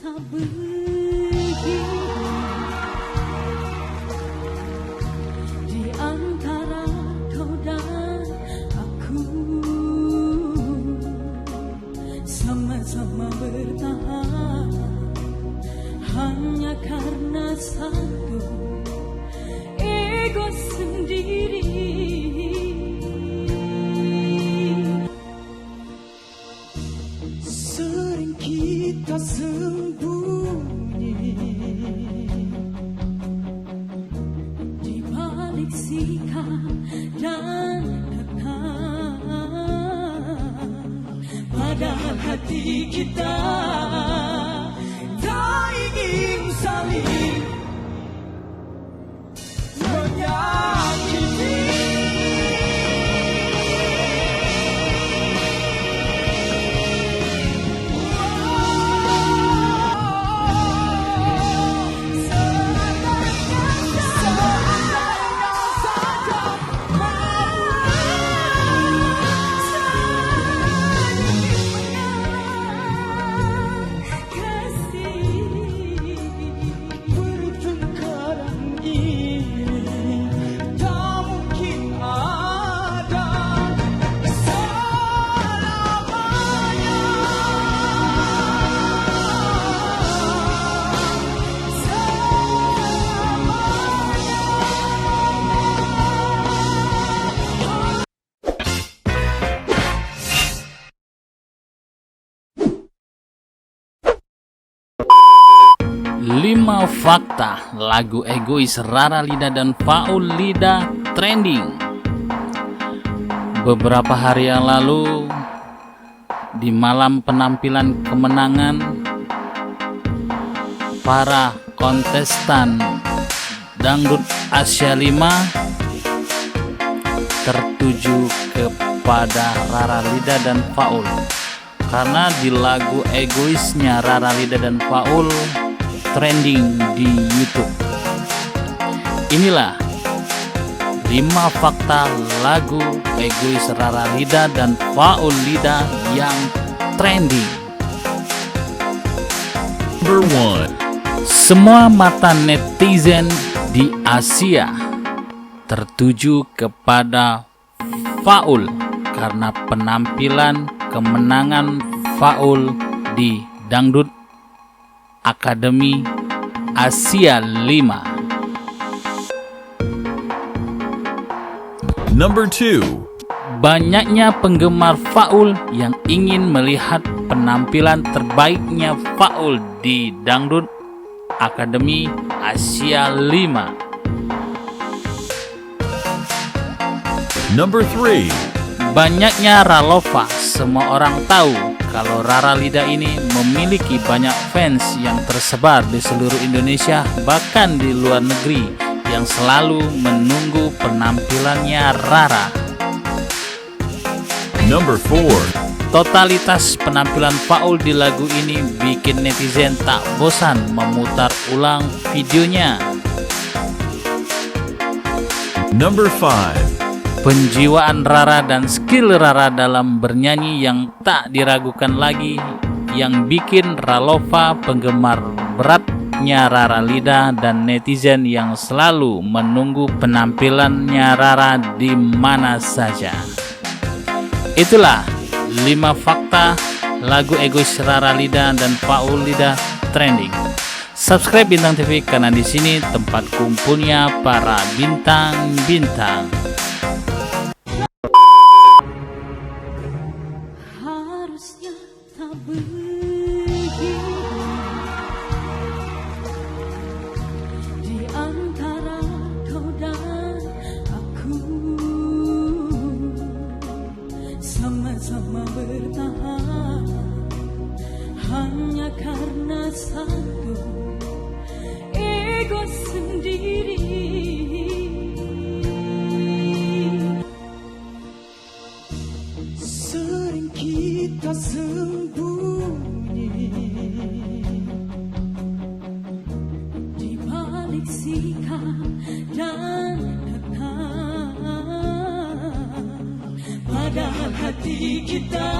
tak begini di antara kau dan aku, sama-sama bertahan hanya karena satu ego sendiri. Sering kita sembunyi di balik sikap dan kekang, padahal hati kita tak ingin saling menyakiti. Lima fakta lagu egois Rara Lida dan Faul Lida trending. Beberapa hari yang lalu, di malam penampilan kemenangan para kontestan Dangdut Asia 5 tertuju kepada Rara Lida dan Faul, karena di lagu egoisnya Rara Lida dan Faul trending di YouTube. Inilah 5 fakta lagu egois Rara Lida dan Faul Lida yang trending. Number 1. Semua mata netizen di Asia tertuju kepada Faul karena penampilan kemenangan Faul di Dangdut Akademi Asia 5. Number 2. Banyaknya penggemar Faul yang ingin melihat penampilan terbaiknya Faul di Dangdut Akademi Asia 5. Number 3. Banyaknya Ralova. Semua orang tahu kalau Rara Lida ini memiliki banyak fans yang tersebar di seluruh Indonesia, bahkan di luar negeri, yang selalu menunggu penampilannya Rara. Number 4. Totalitas penampilan Faul di lagu ini bikin netizen tak bosan memutar ulang videonya. Number 5. Penjiwaan Rara dan skill Rara dalam bernyanyi yang tak diragukan lagi, yang bikin Ralova penggemar beratnya Rara Lida dan netizen yang selalu menunggu penampilannya Rara di mana saja. Itulah 5 fakta lagu egois Rara Lida dan Faul Lida trending. Subscribe Bintang TV karena di sini tempat kumpulnya para bintang-bintang. Harusnya tak begini di antara kau dan aku, sama-sama bertahan hanya karena satu ego sendiri. Sering kita sembunyi di balik sikap dan kekang, padahal hati kita